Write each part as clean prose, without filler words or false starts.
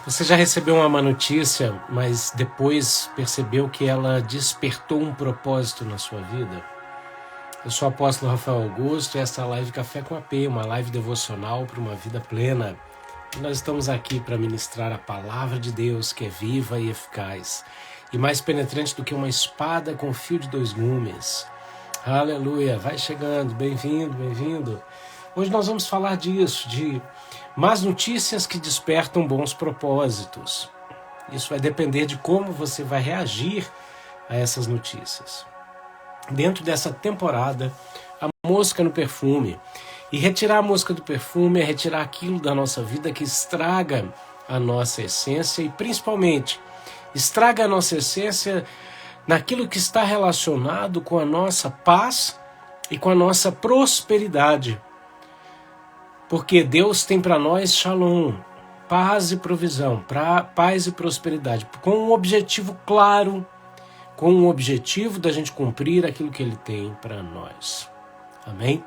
Você já recebeu uma má notícia, mas depois percebeu que ela despertou um propósito na sua vida? Eu sou o apóstolo Rafael Augusto e esta é a live Café com AP, uma live devocional para uma vida plena. E nós estamos aqui para ministrar a palavra de Deus, que é viva e eficaz, e mais penetrante do que uma espada com fio de dois gumes. Aleluia! Vai chegando, bem-vindo, bem-vindo. Hoje nós vamos falar disso, de más notícias que despertam bons propósitos. Isso vai depender de como você vai reagir a essas notícias. Dentro dessa temporada, a mosca no perfume. E retirar a mosca do perfume é retirar aquilo da nossa vida que estraga a nossa essência e, principalmente, estraga a nossa essência naquilo que está relacionado com a nossa paz e com a nossa prosperidade. Porque Deus tem para nós shalom, paz e provisão, paz e prosperidade, com um objetivo claro, com o objetivo da gente cumprir aquilo que Ele tem para nós. Amém?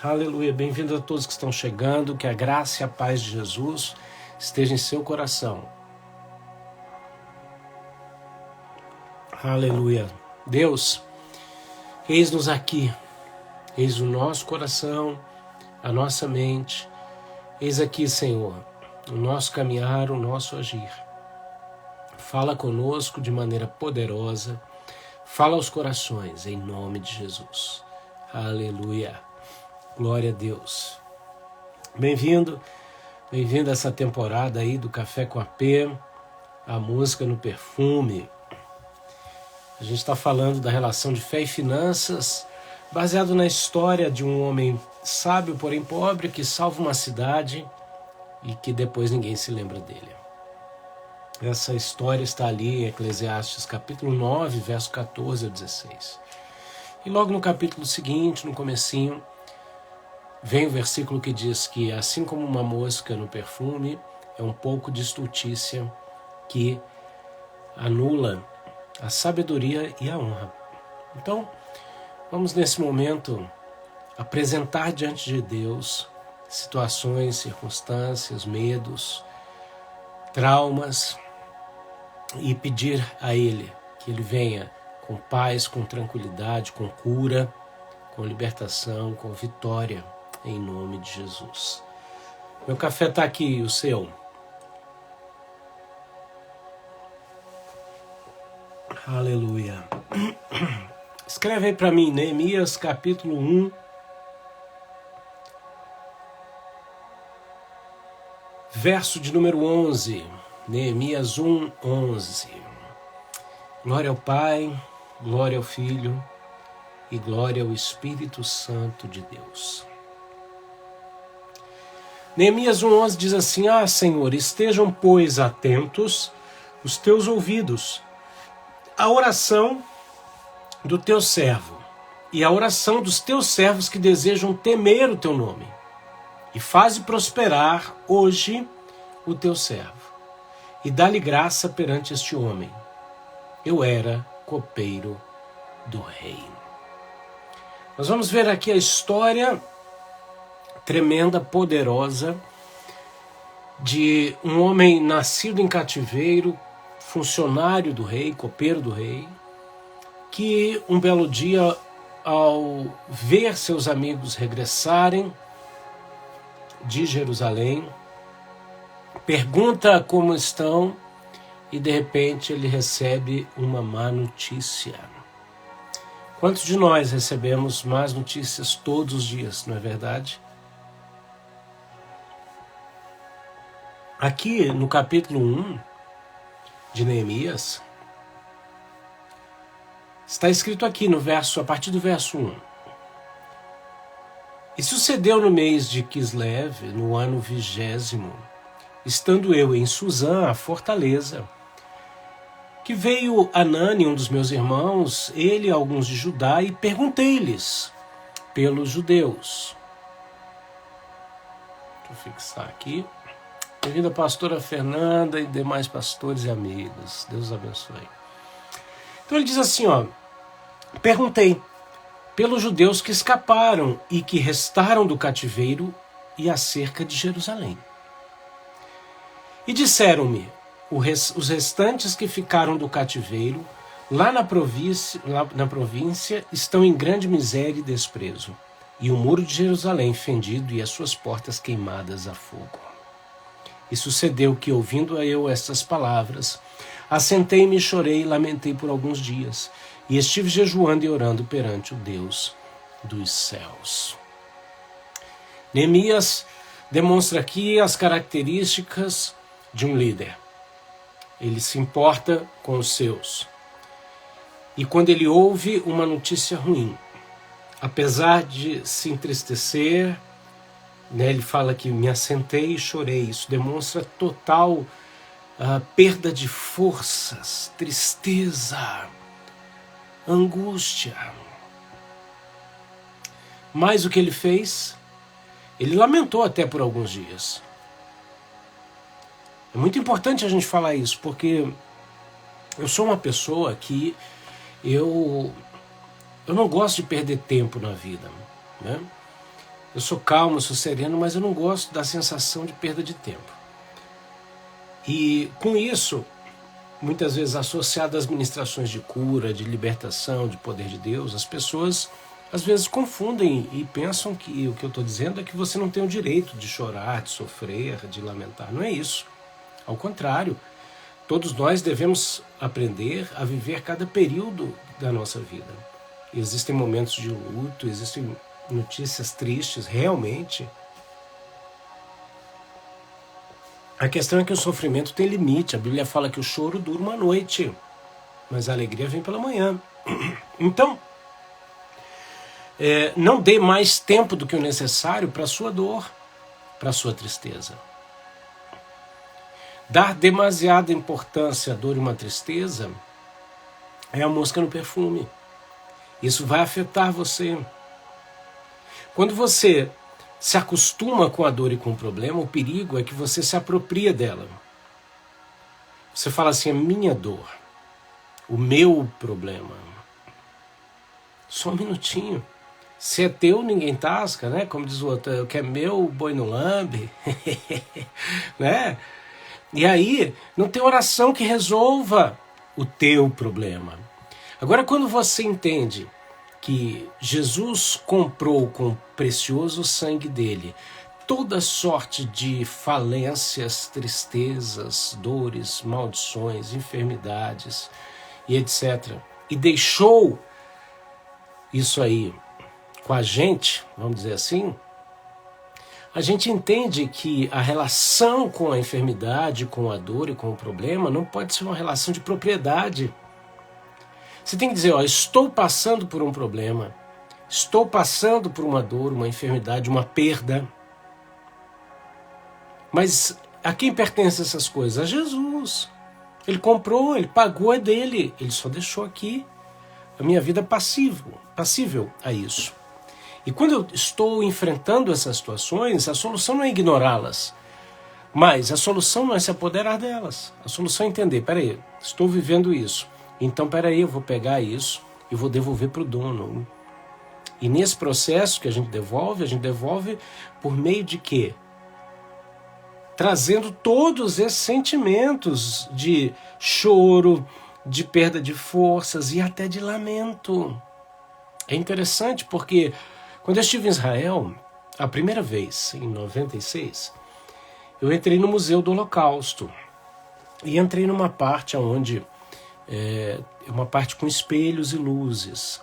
Aleluia. Bem-vindo a todos que estão chegando, que a graça e a paz de Jesus esteja em seu coração. Aleluia. Deus, eis-nos aqui, eis o nosso coração, a nossa mente, eis aqui, Senhor, o nosso caminhar, o nosso agir. Fala conosco de maneira poderosa, fala aos corações, em nome de Jesus. Aleluia. Glória a Deus. Bem-vindo, bem-vindo a essa temporada aí do Café com AP, a música no perfume. A gente está falando da relação de fé e finanças, baseado na história de um homem sábio, porém pobre, que salva uma cidade e que depois ninguém se lembra dele. Essa história está ali em Eclesiastes capítulo 9, verso 14 a 16. E logo no capítulo seguinte, no comecinho, vem o versículo que diz que assim como uma mosca no perfume, é um pouco de estultícia que anula a sabedoria e a honra. Então, vamos nesse momento apresentar diante de Deus situações, circunstâncias, medos, traumas e pedir a Ele que Ele venha com paz, com tranquilidade, com cura, com libertação, com vitória, em nome de Jesus. Meu café está aqui, o seu. Aleluia. Escreve aí para mim, Neemias capítulo 1, verso de número 11. Neemias 1, 11. Glória ao Pai, glória ao Filho e glória ao Espírito Santo de Deus. Neemias 1, 11 diz assim: Ah, Senhor, estejam, pois, atentos os teus ouvidos a oração do teu servo e a oração dos teus servos que desejam temer o teu nome, e faze prosperar hoje o teu servo, e dá-lhe graça perante este homem. Eu era copeiro do rei. Nós vamos ver aqui a história tremenda, poderosa, de um homem nascido em cativeiro, funcionário do rei, copeiro do rei, que um belo dia, ao ver seus amigos regressarem de Jerusalém, pergunta como estão e de repente ele recebe uma má notícia. Quantos de nós recebemos más notícias todos os dias, não é verdade? Aqui no capítulo 1 de Neemias, está escrito aqui no verso, a partir do verso 1. E sucedeu no mês de Quislev, no ano 20º, estando eu em Suzã, a fortaleza, que veio Anani, um dos meus irmãos, ele e alguns de Judá, e perguntei-lhes pelos judeus. Deixa eu fixar aqui. Bem-vinda a pastora Fernanda e demais pastores e amigos. Deus abençoe. Então ele diz assim, perguntei pelos judeus que escaparam e que restaram do cativeiro e acerca de Jerusalém. E disseram-me, os restantes que ficaram do cativeiro, lá na província, estão em grande miséria e desprezo, e o muro de Jerusalém fendido e as suas portas queimadas a fogo. E sucedeu que, ouvindo eu estas palavras, assentei-me e chorei e lamentei por alguns dias, e estive jejuando e orando perante o Deus dos céus. Neemias demonstra aqui as características de um líder. Ele se importa com os seus. E quando ele ouve uma notícia ruim, apesar de se entristecer, ele fala que me assentei e chorei. Isso demonstra total perda de forças, tristeza, angústia. Mas o que ele fez? Ele lamentou até por alguns dias. É muito importante a gente falar isso, porque eu sou uma pessoa que eu não gosto de perder tempo na vida, né? Eu sou calmo, sou sereno, mas eu não gosto da sensação de perda de tempo. E com isso, muitas vezes associado às ministrações de cura, de libertação, de poder de Deus, as pessoas às vezes confundem e pensam que o que eu estou dizendo é que você não tem o direito de chorar, de sofrer, de lamentar. Não é isso. Ao contrário, todos nós devemos aprender a viver cada período da nossa vida. Existem momentos de luto, existem notícias tristes, realmente. A questão é que o sofrimento tem limite. A Bíblia fala que o choro dura uma noite, mas a alegria vem pela manhã. Então, não dê mais tempo do que o necessário para a sua dor, para a sua tristeza. Dar demasiada importância à dor e uma tristeza é a mosca no perfume. Isso vai afetar você. Quando você se acostuma com a dor e com o problema, o perigo é que você se apropria dela. Você fala assim, a minha dor, o meu problema. Só um minutinho. Se é teu, ninguém tasca, né? Como diz o outro, o que é meu, o boi não lambe. Né? E aí, não tem oração que resolva o teu problema. Agora, quando você entende que Jesus comprou com o precioso sangue dele toda sorte de falências, tristezas, dores, maldições, enfermidades e etc. E deixou isso aí com a gente, vamos dizer assim, a gente entende que a relação com a enfermidade, com a dor e com o problema não pode ser uma relação de propriedade. Você tem que dizer, estou passando por um problema, estou passando por uma dor, uma enfermidade, uma perda. Mas a quem pertencem essas coisas? A Jesus. Ele comprou, ele pagou, é dele. Ele só deixou aqui a minha vida passível a isso. E quando eu estou enfrentando essas situações, a solução não é ignorá-las, mas a solução não é se apoderar delas. A solução é entender, peraí, estou vivendo isso. Então, peraí, eu vou pegar isso e vou devolver para o dono. E nesse processo que a gente devolve por meio de quê? Trazendo todos esses sentimentos de choro, de perda de forças e até de lamento. É interessante porque quando eu estive em Israel, a primeira vez, em 96, eu entrei no Museu do Holocausto e entrei numa parte onde uma parte com espelhos e luzes.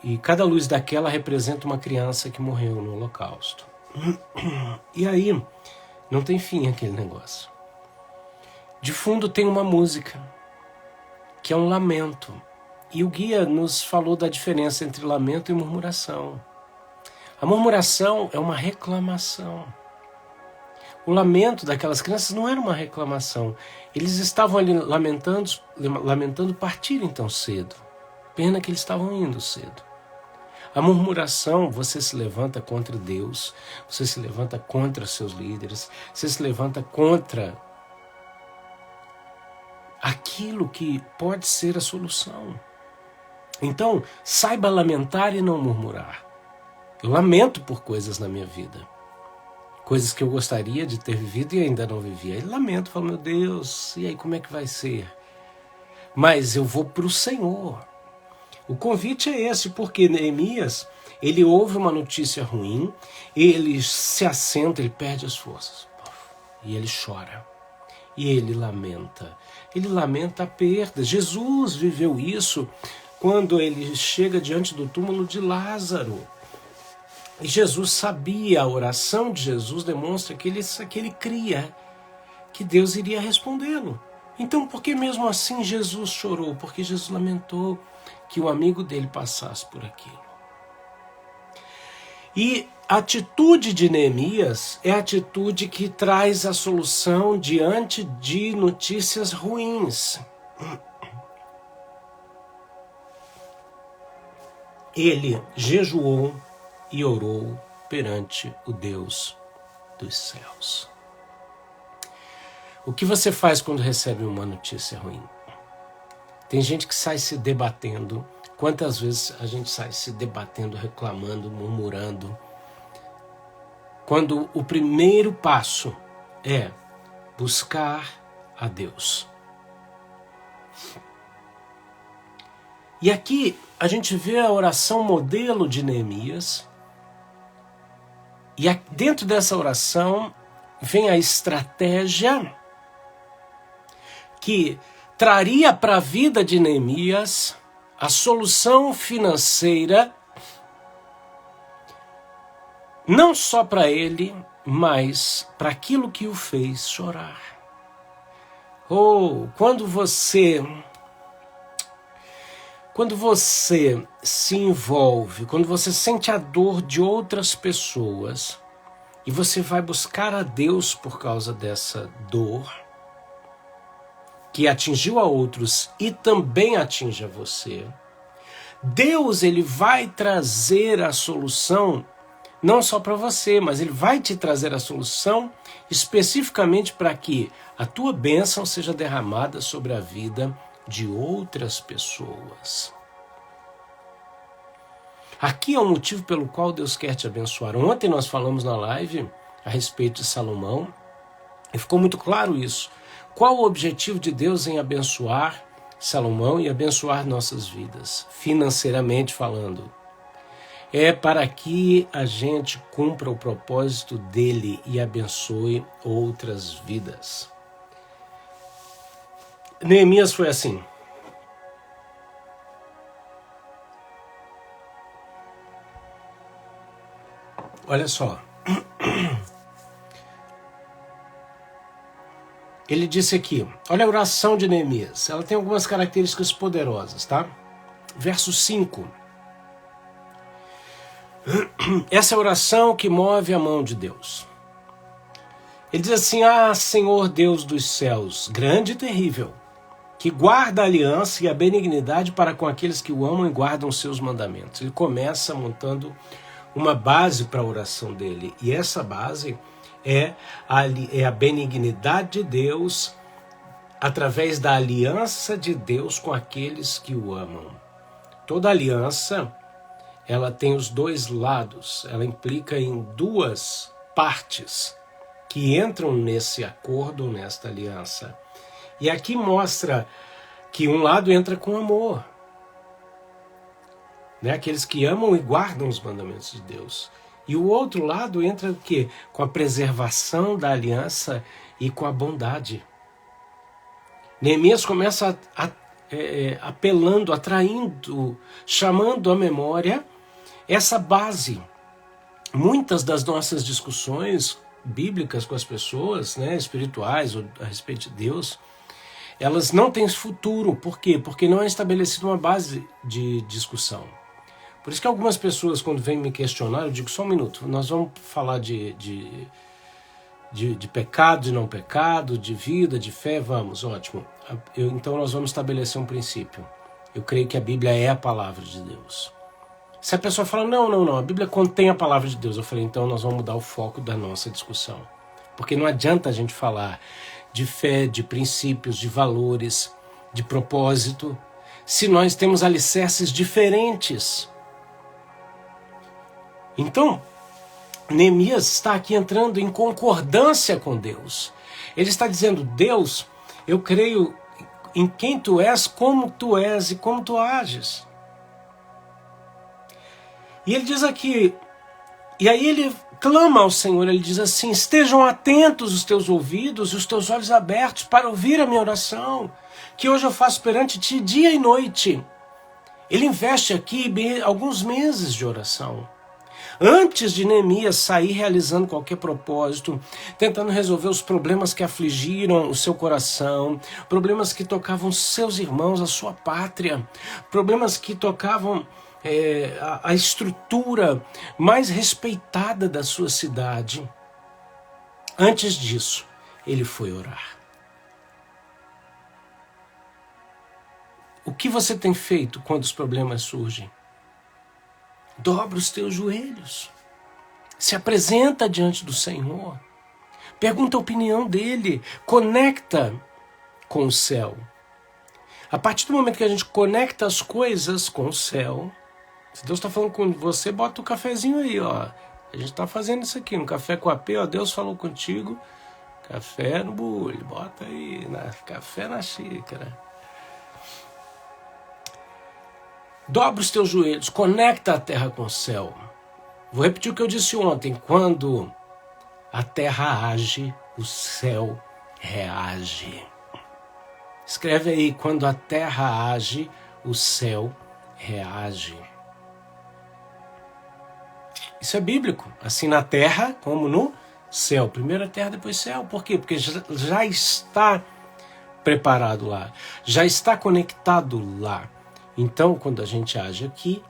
E cada luz daquela representa uma criança que morreu no Holocausto. E aí, não tem fim aquele negócio. De fundo tem uma música, que é um lamento. E o guia nos falou da diferença entre lamento e murmuração. A murmuração é uma reclamação. O lamento daquelas crianças não era uma reclamação. Eles estavam ali lamentando partirem tão cedo. Pena que eles estavam indo cedo. A murmuração, você se levanta contra Deus, você se levanta contra seus líderes, você se levanta contra aquilo que pode ser a solução. Então, saiba lamentar e não murmurar. Eu lamento por coisas na minha vida. coisas que eu gostaria de ter vivido e ainda não vivi. Aí lamento, falo, meu Deus, e aí como é que vai ser? Mas eu vou para o Senhor. O convite é esse, porque Neemias, ele ouve uma notícia ruim, ele se assenta, ele perde as forças, e ele chora, e ele lamenta a perda. Jesus viveu isso quando ele chega diante do túmulo de Lázaro. E Jesus sabia, a oração de Jesus demonstra que ele cria que Deus iria respondê-lo. Então, por que mesmo assim Jesus chorou? Porque Jesus lamentou que o amigo dele passasse por aquilo. E a atitude de Neemias é a atitude que traz a solução diante de notícias ruins. Ele jejuou e orou perante o Deus dos céus. O que você faz quando recebe uma notícia ruim? Tem gente que sai se debatendo. Quantas vezes a gente sai se debatendo, reclamando, murmurando? Quando o primeiro passo é buscar a Deus. E aqui a gente vê a oração modelo de Neemias. E dentro dessa oração vem a estratégia que traria para a vida de Neemias a solução financeira, não só para ele, mas para aquilo que o fez chorar. Quando você se envolve, quando você sente a dor de outras pessoas e você vai buscar a Deus por causa dessa dor, que atingiu a outros e também atinge a você, Deus ele vai trazer a solução não só para você, mas ele vai te trazer a solução especificamente para que a tua bênção seja derramada sobre a vida de outras pessoas. Aqui é o motivo pelo qual Deus quer te abençoar. Ontem nós falamos na live a respeito de Salomão e ficou muito claro isso. Qual o objetivo de Deus em abençoar Salomão e abençoar nossas vidas, financeiramente falando? É para que a gente cumpra o propósito dele e abençoe outras vidas. Neemias foi assim. Olha só. Ele disse aqui, olha a oração de Neemias. Ela tem algumas características poderosas, tá? Verso 5. Essa é a oração que move a mão de Deus. Ele diz assim, Senhor Deus dos céus, grande e terrível, que guarda a aliança e a benignidade para com aqueles que o amam e guardam os seus mandamentos. Ele começa montando uma base para a oração dele. E essa base é a benignidade de Deus através da aliança de Deus com aqueles que o amam. Toda aliança, ela tem os dois lados, ela implica em duas partes que entram nesse acordo, nesta aliança. E aqui mostra que um lado entra com amor, né? Aqueles que amam e guardam os mandamentos de Deus. E o outro lado entra o quê? Com a preservação da aliança e com a bondade. Neemias começa apelando, atraindo, chamando à memória essa base. Muitas das nossas discussões bíblicas com as pessoas, né, espirituais ou a respeito de Deus, elas não têm futuro. Por quê? Porque não é estabelecida uma base de discussão. Por isso que algumas pessoas, quando vêm me questionar, eu digo, só um minuto, nós vamos falar de pecado, de não pecado, de vida, de fé, vamos, ótimo. Então nós vamos estabelecer um princípio. Eu creio que a Bíblia é a palavra de Deus. Se a pessoa fala, não, a Bíblia contém a palavra de Deus, eu falei, então nós vamos mudar o foco da nossa discussão. Porque não adianta a gente falar de fé, de princípios, de valores, de propósito, se nós temos alicerces diferentes. Então, Neemias está aqui entrando em concordância com Deus. Ele está dizendo: Deus, eu creio em quem tu és e como tu ages. E ele diz aqui, e aí ele clama ao Senhor, ele diz assim: estejam atentos os teus ouvidos e os teus olhos abertos para ouvir a minha oração, que hoje eu faço perante ti dia e noite. Ele investe aqui alguns meses de oração. Antes de Neemias sair realizando qualquer propósito, tentando resolver os problemas que afligiram o seu coração, problemas que tocavam seus irmãos, a sua pátria, problemas que tocavam a estrutura mais respeitada da sua cidade. Antes disso, ele foi orar. O que você tem feito quando os problemas surgem? Dobra os teus joelhos. Se apresenta diante do Senhor. Pergunta a opinião dele. Conecta com o céu. A partir do momento que a gente conecta as coisas com o céu, se Deus está falando com você, bota o cafezinho aí, ó. A gente está fazendo isso aqui, no Café com AP, ó. Deus falou contigo. Café no bule, bota aí, café na xícara. Dobra os teus joelhos, conecta a terra com o céu. Vou repetir o que eu disse ontem. Quando a terra age, o céu reage. Escreve aí: quando a terra age, o céu reage. Isso é bíblico. Assim na terra como no céu. Primeiro a terra, depois céu. Por quê? Porque já está preparado lá. Já está conectado lá. Então, quando a gente age aqui,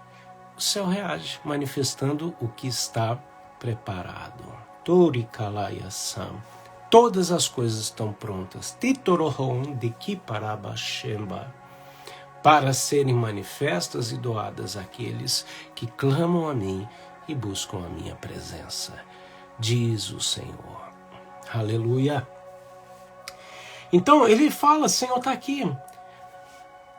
o céu reage, manifestando o que está preparado. Torikalayasam. Todas as coisas estão prontas. Titorohon de Kiparabashemba. Para serem manifestas e doadas àqueles que clamam a mim e buscam a minha presença. Diz o Senhor. Aleluia. Então, ele fala: Senhor, está aqui.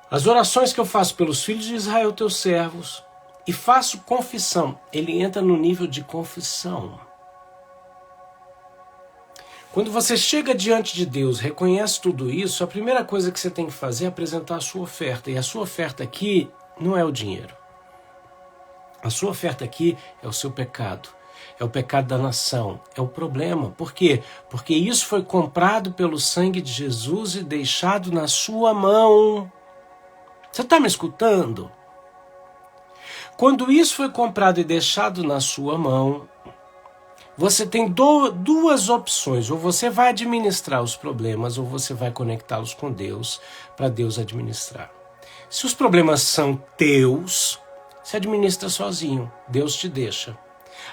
As orações que eu faço pelos filhos de Israel, teus servos, e faço confissão. Ele entra no nível de confissão. Quando você chega diante de Deus, reconhece tudo isso, a primeira coisa que você tem que fazer é apresentar a sua oferta. E a sua oferta aqui não é o dinheiro. A sua oferta aqui é o seu pecado. É o pecado da nação. É o problema. Por quê? Porque isso foi comprado pelo sangue de Jesus e deixado na sua mão. Você está me escutando? Quando isso foi comprado e deixado na sua mão, você tem duas opções. Ou você vai administrar os problemas, ou você vai conectá-los com Deus, para Deus administrar. Se os problemas são teus, você administra sozinho. Deus te deixa.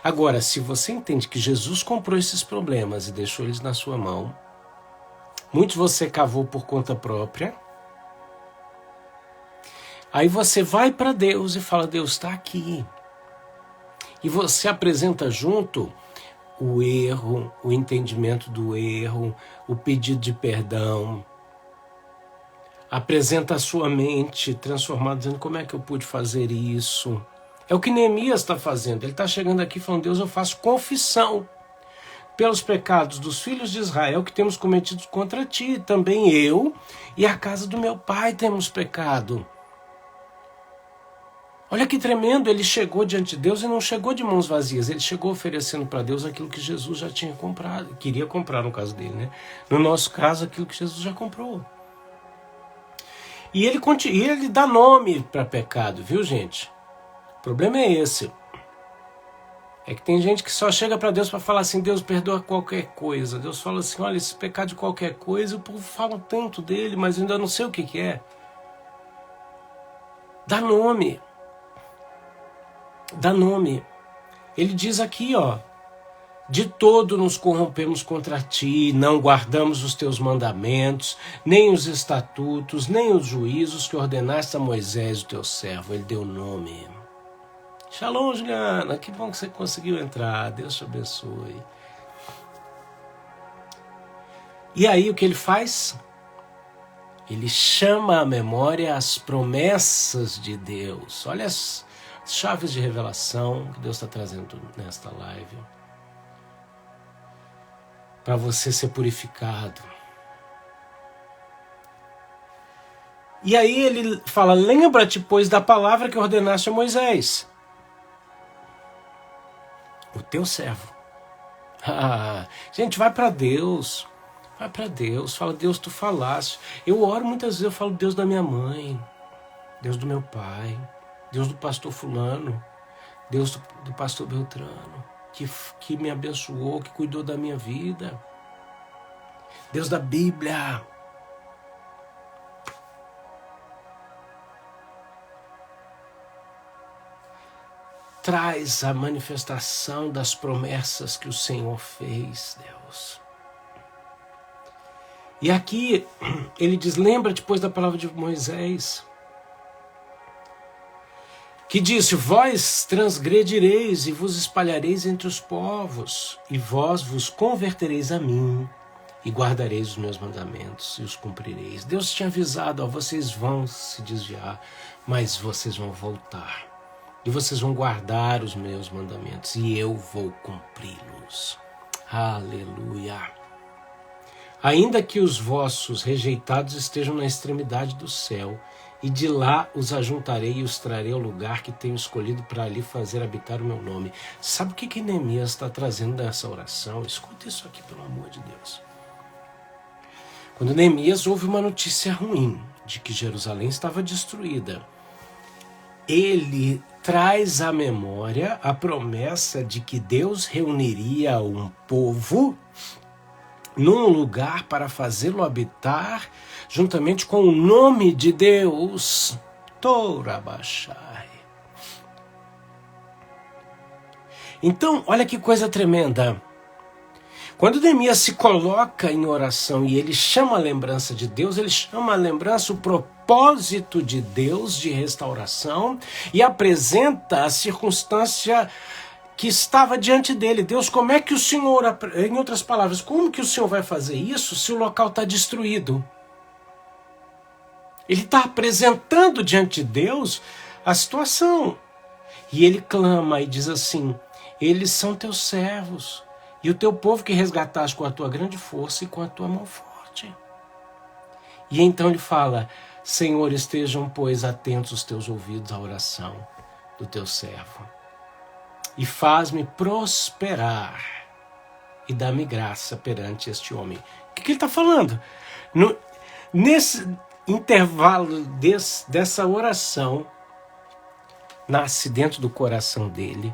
Agora, se você entende que Jesus comprou esses problemas e deixou eles na sua mão, muitos você cavou por conta própria. Aí você vai para Deus e fala: Deus está aqui. E você apresenta junto o erro, o entendimento do erro, o pedido de perdão. Apresenta a sua mente transformada, dizendo: como é que eu pude fazer isso? É o que Neemias está fazendo. Ele está chegando aqui falando: Deus, eu faço confissão pelos pecados dos filhos de Israel que temos cometido contra ti. Também eu e a casa do meu pai temos pecado. Olha que tremendo, ele chegou diante de Deus e não chegou de mãos vazias, ele chegou oferecendo para Deus aquilo que Jesus já tinha comprado, queria comprar no caso dele, né? No nosso caso, aquilo que Jesus já comprou. E ele dá nome para pecado, viu, gente? O problema é esse. É que tem gente que só chega para Deus para falar assim: Deus, perdoa qualquer coisa. Deus fala assim: olha, esse pecado de qualquer coisa, o povo fala tanto dele, mas eu ainda não sei o que é. Dá nome. Dá nome. Ele diz aqui, ó: de todo nos corrompemos contra ti, não guardamos os teus mandamentos, nem os estatutos, nem os juízos que ordenaste a Moisés, o teu servo. Ele deu nome. Shalom, Juliana, que bom que você conseguiu entrar, Deus te abençoe. E aí o que ele faz? Ele chama à memória as promessas de Deus. Olha as chaves de revelação que Deus está trazendo nesta live. para você ser purificado. E aí ele fala, lembra-te, pois, da palavra que ordenaste a Moisés, o teu servo. Gente, vai para Deus. Vai para Deus. Fala, Deus, tu falaste. Eu oro muitas vezes, eu falo, Deus da minha mãe, Deus do meu pai, Deus do pastor fulano, Deus do pastor Beltrano, que me abençoou, que cuidou da minha vida. Deus da Bíblia. Traz a manifestação das promessas que o Senhor fez, Deus. E aqui ele diz, lembra depois da palavra de Moisés, que disse, vós transgredireis e vos espalhareis entre os povos, e vós vos convertereis a mim, e guardareis os meus mandamentos, e os cumprireis. Deus tinha avisado, vocês vão se desviar, mas vocês vão voltar. E vocês vão guardar os meus mandamentos, e eu vou cumpri-los. Aleluia. Ainda que os vossos rejeitados estejam na extremidade do céu, e de lá os ajuntarei e os trarei ao lugar que tenho escolhido para ali fazer habitar o meu nome. Sabe o que Neemias está trazendo nessa oração? Escuta isso aqui, pelo amor de Deus. Quando Neemias ouve uma notícia ruim de que Jerusalém estava destruída, ele traz à memória a promessa de que Deus reuniria um povo num lugar para fazê-lo habitar juntamente com o nome de Deus, Torabashai. Então, olha que coisa tremenda. Quando Neemias se coloca em oração e ele chama a lembrança de Deus, ele chama a lembrança o propósito de Deus de restauração e apresenta a circunstância que estava diante dele. Deus, como é que o Senhor, em outras palavras, como que o Senhor vai fazer isso se o local está destruído? Ele está apresentando diante de Deus a situação. E ele clama e diz assim, eles são teus servos, e o teu povo que resgataste com a tua grande força e com a tua mão forte. E então ele fala, Senhor, estejam, pois, atentos os teus ouvidos à oração do teu servo. E faz-me prosperar e dá-me graça perante este homem. O que ele está falando? Nesse intervalo dessa oração, nasce dentro do coração dele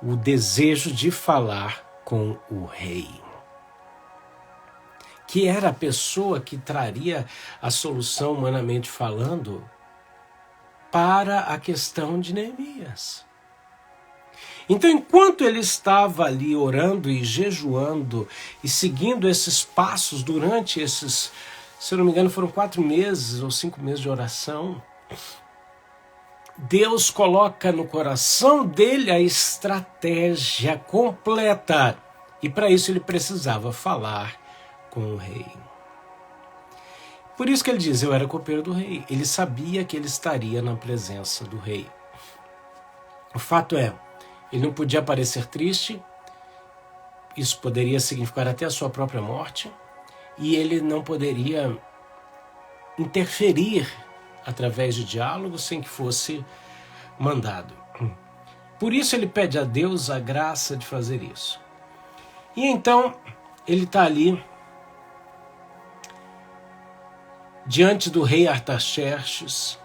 o desejo de falar com o rei, que era a pessoa que traria a solução, humanamente falando, para a questão de Neemias. Então, enquanto ele estava ali orando e jejuando e seguindo esses passos durante esses, se eu não me engano, foram 4 meses ou 5 meses de oração, Deus coloca no coração dele a estratégia completa. E para isso ele precisava falar com o rei. Por isso que ele diz, eu era copeiro do rei. Ele sabia que ele estaria na presença do rei. O fato é, ele não podia parecer triste, isso poderia significar até a sua própria morte, e ele não poderia interferir através de diálogo sem que fosse mandado. Por isso ele pede a Deus a graça de fazer isso. E então ele está ali diante do rei Artaxerxes,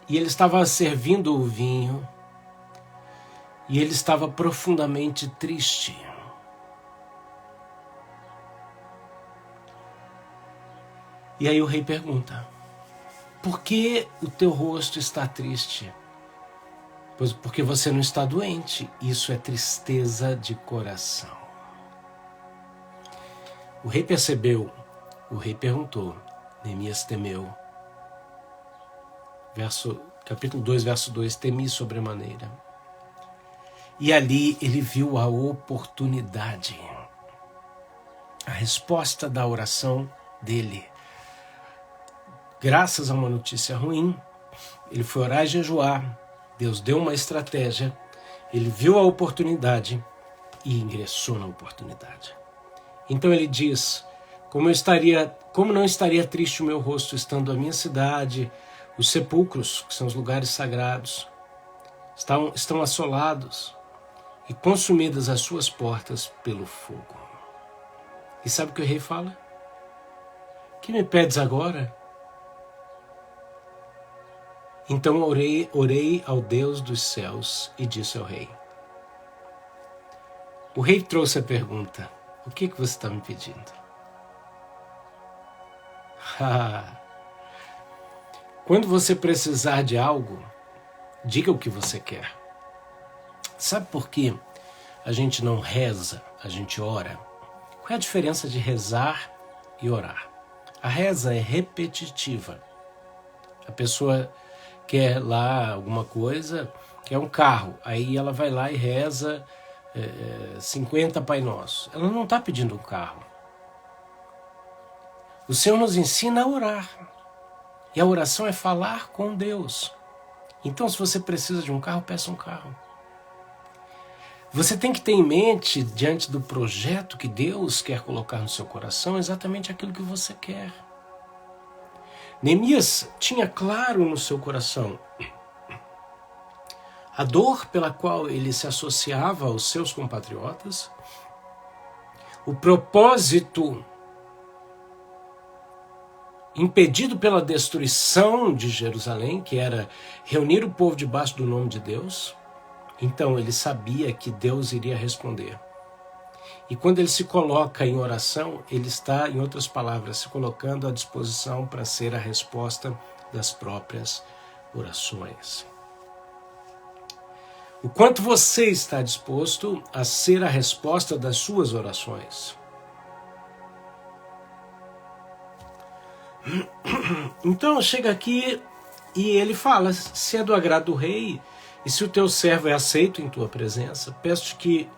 e ele estava servindo o vinho, e ele estava profundamente triste. E aí o rei pergunta, por que o teu rosto está triste? Pois porque você não está doente. Isso é tristeza de coração. O rei percebeu, o rei perguntou, Neemias temeu. Capítulo 2, verso 2, temi sobremaneira. E ali ele viu a oportunidade, a resposta da oração dele. Graças a uma notícia ruim, ele foi orar e jejuar. Deus deu uma estratégia, ele viu a oportunidade e ingressou na oportunidade. Então ele diz, como não estaria triste o meu rosto estando a minha cidade, os sepulcros, que são os lugares sagrados, estão assolados e consumidas as suas portas pelo fogo. E sabe o que o rei fala? Que me pedes agora? Então orei ao Deus dos céus e disse ao rei. O rei trouxe a pergunta, o que você está me pedindo? Quando você precisar de algo, diga o que você quer. Sabe por que a gente não reza, a gente ora? Qual é a diferença de rezar e orar? A reza é repetitiva. A pessoa quer lá alguma coisa, quer um carro, aí ela vai lá e reza 50 Pai Nosso. Ela não está pedindo um carro. O Senhor nos ensina a orar. E a oração é falar com Deus. Então, se você precisa de um carro, peça um carro. Você tem que ter em mente, diante do projeto que Deus quer colocar no seu coração, exatamente aquilo que você quer. Neemias tinha claro no seu coração a dor pela qual ele se associava aos seus compatriotas, o propósito impedido pela destruição de Jerusalém, que era reunir o povo debaixo do nome de Deus. Então ele sabia que Deus iria responder. E quando ele se coloca em oração, ele está, em outras palavras, se colocando à disposição para ser a resposta das próprias orações. O quanto você está disposto a ser a resposta das suas orações? Então chega aqui e ele fala, se é do agrado do rei, e se o teu servo é aceito em tua presença, peço-te que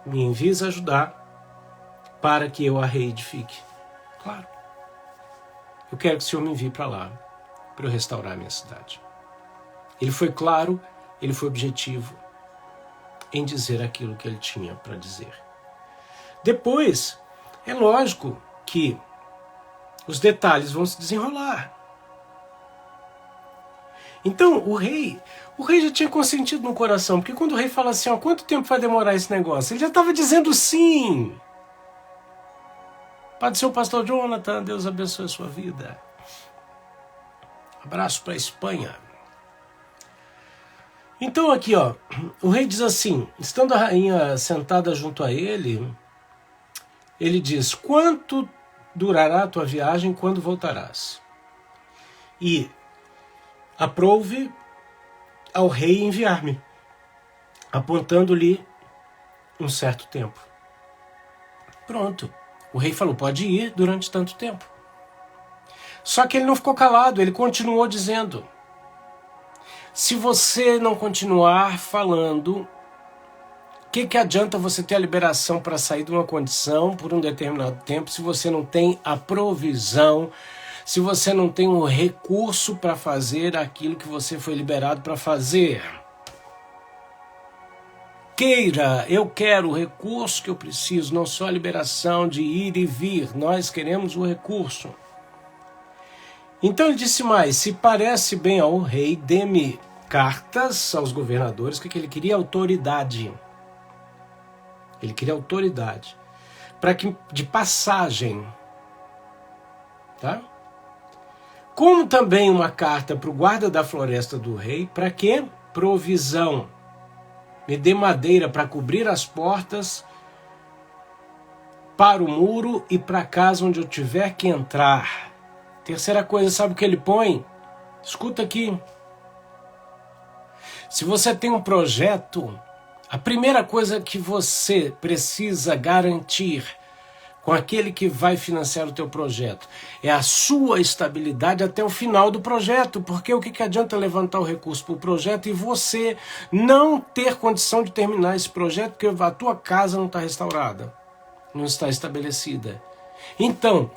me envies ajudar para que eu a reedifique. Claro. Eu quero que o Senhor me envie para lá, para eu restaurar a minha cidade. Ele foi claro, ele foi objetivo em dizer aquilo que ele tinha para dizer. Depois, é lógico que os detalhes vão se desenrolar. Então, o rei já tinha consentido no coração, porque quando o rei fala assim, quanto tempo vai demorar esse negócio? Ele já estava dizendo sim. Pode ser o pastor Jonathan, Deus abençoe a sua vida. Abraço para a Espanha. Então aqui, o rei diz assim, estando a rainha sentada junto a ele, ele diz, quanto durará a tua viagem, quando voltarás? E aprouve ao rei enviar-me, apontando-lhe um certo tempo. Pronto. O rei falou, pode ir durante tanto tempo. Só que ele não ficou calado, ele continuou dizendo, se você não continuar falando, o que adianta você ter a liberação para sair de uma condição por um determinado tempo se você não tem a provisão, se você não tem um recurso para fazer aquilo que você foi liberado para fazer? Eu quero o recurso que eu preciso, não só a liberação de ir e vir, nós queremos o recurso. Então ele disse mais, se parece bem ao rei, dê-me cartas aos governadores, que ele queria autoridade. Ele queria autoridade, para que de passagem, tá? Como também uma carta para o guarda da floresta do rei, para quê? Provisão. Me dê madeira para cobrir as portas, para o muro e para a casa onde eu tiver que entrar. Terceira coisa, sabe o que ele põe? Escuta aqui. Se você tem um projeto, a primeira coisa que você precisa garantir com aquele que vai financiar o teu projeto é a sua estabilidade até o final do projeto, porque o que adianta levantar o recurso para o projeto e você não ter condição de terminar esse projeto porque a tua casa não está restaurada, não está estabelecida. Então,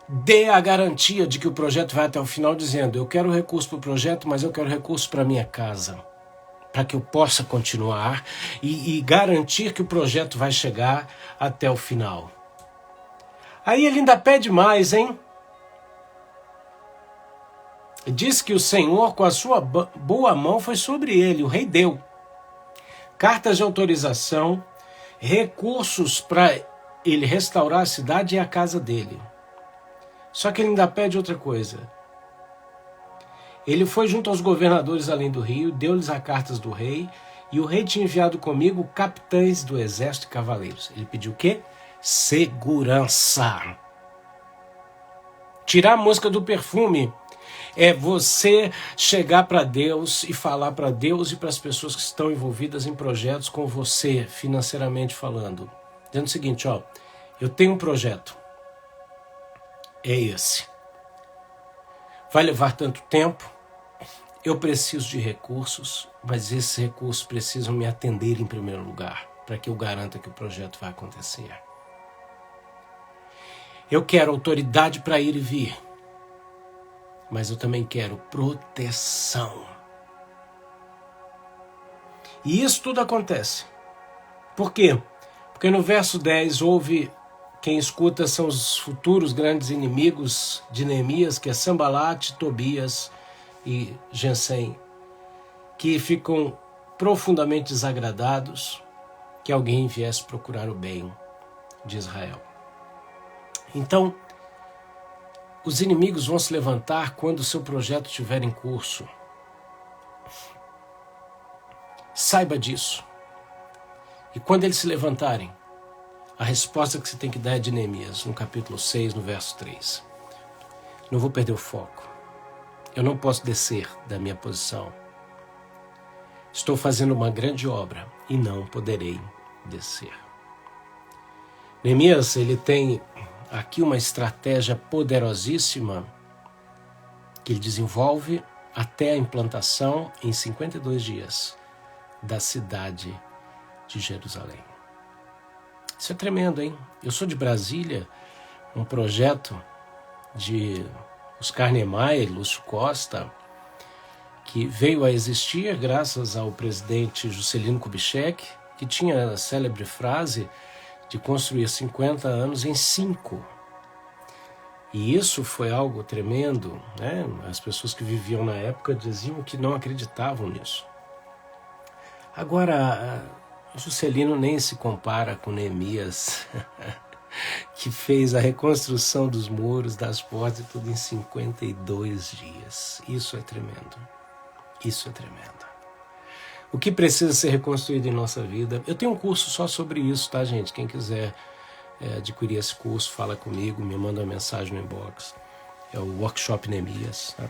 dê a garantia de que o projeto vai até o final dizendo, eu quero recurso para o projeto, mas eu quero recurso para a minha casa, para que eu possa continuar e garantir que o projeto vai chegar até o final. Aí ele ainda pede mais, hein? Diz que o Senhor, com a sua boa mão, foi sobre ele. O rei deu cartas de autorização, recursos para ele restaurar a cidade e a casa dele. Só que ele ainda pede outra coisa. Ele foi junto aos governadores além do rio, deu-lhes as cartas do rei, e o rei tinha enviado comigo capitães do exército e cavaleiros. Ele pediu o quê? Segurança. Tirar a mosca do perfume é você chegar para Deus e falar para Deus e para as pessoas que estão envolvidas em projetos com você, financeiramente falando. Dizendo o seguinte, ó, eu tenho um projeto. É esse. Vai levar tanto tempo, eu preciso de recursos, mas esses recursos precisam me atender em primeiro lugar, para que eu garanta que o projeto vai acontecer. Eu quero autoridade para ir e vir, mas eu também quero proteção. E isso tudo acontece. Por quê? Porque no verso 10 houve... Quem escuta são os futuros grandes inimigos de Neemias, que é Sambalate, Tobias e Gesem, que ficam profundamente desagradados que alguém viesse procurar o bem de Israel. Então, os inimigos vão se levantar quando o seu projeto estiver em curso. Saiba disso. E quando eles se levantarem, a resposta que você tem que dar é de Neemias, no capítulo 6, no verso 3. Não vou perder o foco. Eu não posso descer da minha posição. Estou fazendo uma grande obra e não poderei descer. Neemias, ele tem aqui uma estratégia poderosíssima que ele desenvolve até a implantação em 52 dias da cidade de Jerusalém. Isso é tremendo, hein? Eu sou de Brasília, um projeto de Oscar Niemeyer, Lúcio Costa, que veio a existir graças ao presidente Juscelino Kubitschek, que tinha a célebre frase de construir 50 anos em 5. E isso foi algo tremendo, né? As pessoas que viviam na época diziam que não acreditavam nisso. Agora, Juscelino nem se compara com Neemias, que fez a reconstrução dos muros, das portas e tudo em 52 dias. Isso é tremendo. Isso é tremendo. O que precisa ser reconstruído em nossa vida? Eu tenho um curso só sobre isso, tá, gente? Quem quiser adquirir esse curso, fala comigo, me manda uma mensagem no inbox. É o Workshop Neemias. Tá?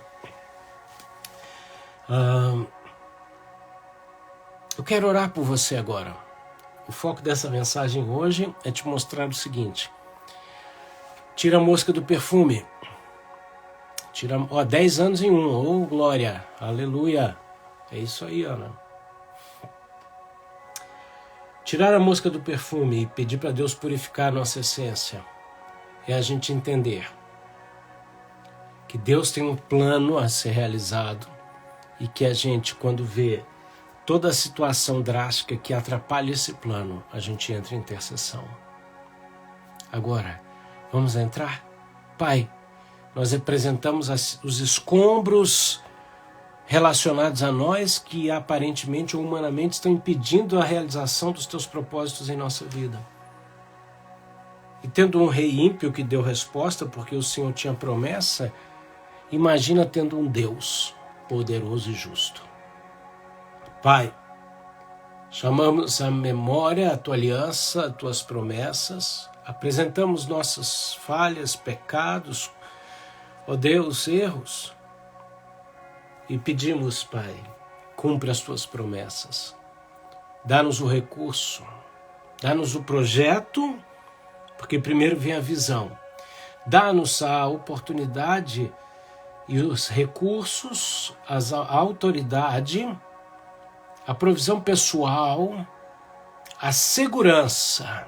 Eu quero orar por você agora. O foco dessa mensagem hoje é te mostrar o seguinte. Tira a mosca do perfume. 10 anos em 1. Glória. Aleluia. É isso aí, Ana. Tirar a mosca do perfume e pedir para Deus purificar a nossa essência é a gente entender que Deus tem um plano a ser realizado e que a gente, quando vê toda a situação drástica que atrapalha esse plano, a gente entra em intercessão. Agora, vamos entrar? Pai, nós representamos os escombros relacionados a nós que aparentemente ou humanamente estão impedindo a realização dos teus propósitos em nossa vida. E tendo um rei ímpio que deu resposta porque o Senhor tinha promessa, imagina tendo um Deus poderoso e justo. Pai, chamamos à memória a tua aliança, as tuas promessas, apresentamos nossas falhas, pecados, ó Deus, erros, e pedimos, Pai, cumpre as tuas promessas. Dá-nos o recurso, dá-nos o projeto, porque primeiro vem a visão. Dá-nos a oportunidade e os recursos, a autoridade, a provisão pessoal, a segurança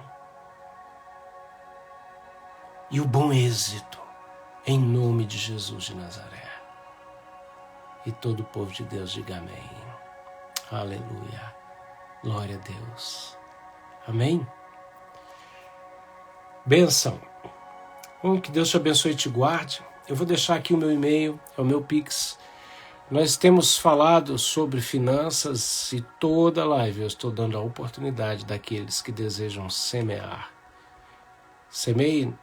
e o bom êxito, em nome de Jesus de Nazaré. E todo o povo de Deus diga amém. Aleluia. Glória a Deus. Amém? Bênção. Bom, que Deus te abençoe e te guarde. Eu vou deixar aqui o meu e-mail, é o meu Pix. Nós temos falado sobre finanças e toda live eu estou dando a oportunidade daqueles que desejam semear. Semeie,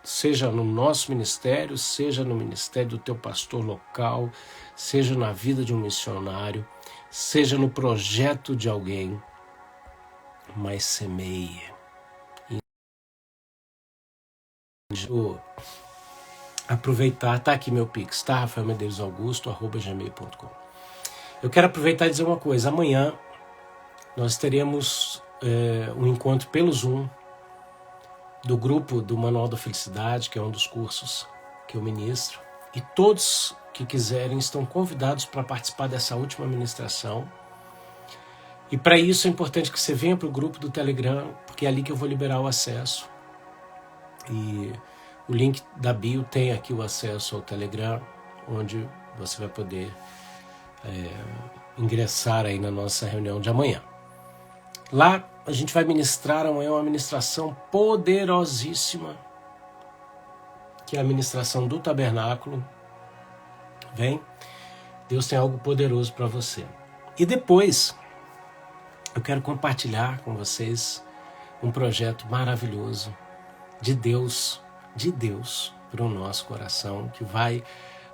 seja no nosso ministério, seja no ministério do teu pastor local, seja na vida de um missionário, seja no projeto de alguém, mas semeie. Aproveitar, tá aqui meu Pix, tá? rafaelmedeiros.augusto@gmail.com. Eu quero aproveitar e dizer uma coisa. Amanhã nós teremos um encontro pelo Zoom do grupo do Manual da Felicidade, que é um dos cursos que eu ministro. E todos que quiserem estão convidados para participar dessa última ministração. E para isso é importante que você venha para o grupo do Telegram, porque é ali que eu vou liberar o acesso. E o link da bio tem aqui o acesso ao Telegram, onde você vai poder ingressar aí na nossa reunião de amanhã. Lá a gente vai ministrar amanhã uma ministração poderosíssima, que é a ministração do tabernáculo. Vem, Deus tem algo poderoso para você. E depois eu quero compartilhar com vocês um projeto maravilhoso de Deus para o nosso coração, que vai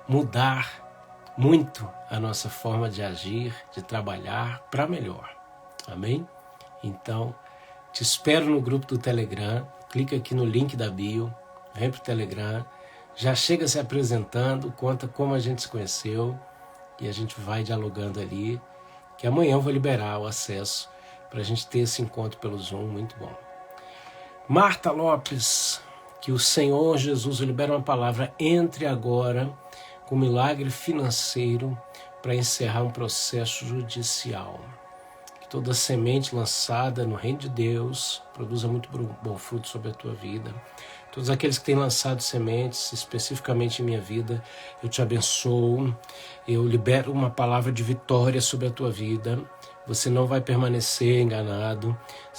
mudar muito a nossa forma de agir, de trabalhar para melhor. Amém? Então, te espero no grupo do Telegram, clica aqui no link da bio, vem para o Telegram, já chega se apresentando, conta como a gente se conheceu e a gente vai dialogando ali, que amanhã eu vou liberar o acesso para a gente ter esse encontro pelo Zoom, muito bom. Marta Lopes, que o Senhor Jesus libera uma palavra, entre agora com milagre financeiro para encerrar um processo judicial. Que toda semente lançada no reino de Deus produza muito bom fruto sobre a tua vida. Todos aqueles que têm lançado sementes, especificamente em minha vida, eu te abençoo, eu libero uma palavra de vitória sobre a tua vida. Você não vai permanecer enganado,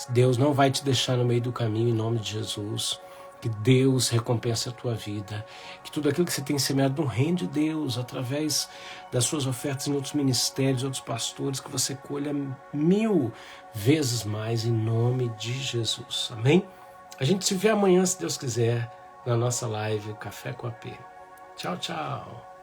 Deus não vai te deixar no meio do caminho, em nome de Jesus. Que Deus recompense a tua vida, que tudo aquilo que você tem semeado no reino de Deus, através das suas ofertas em outros ministérios, outros pastores, que você colha 1000 vezes mais em nome de Jesus. Amém? A gente se vê amanhã, se Deus quiser, na nossa live Café com a P. Tchau, tchau.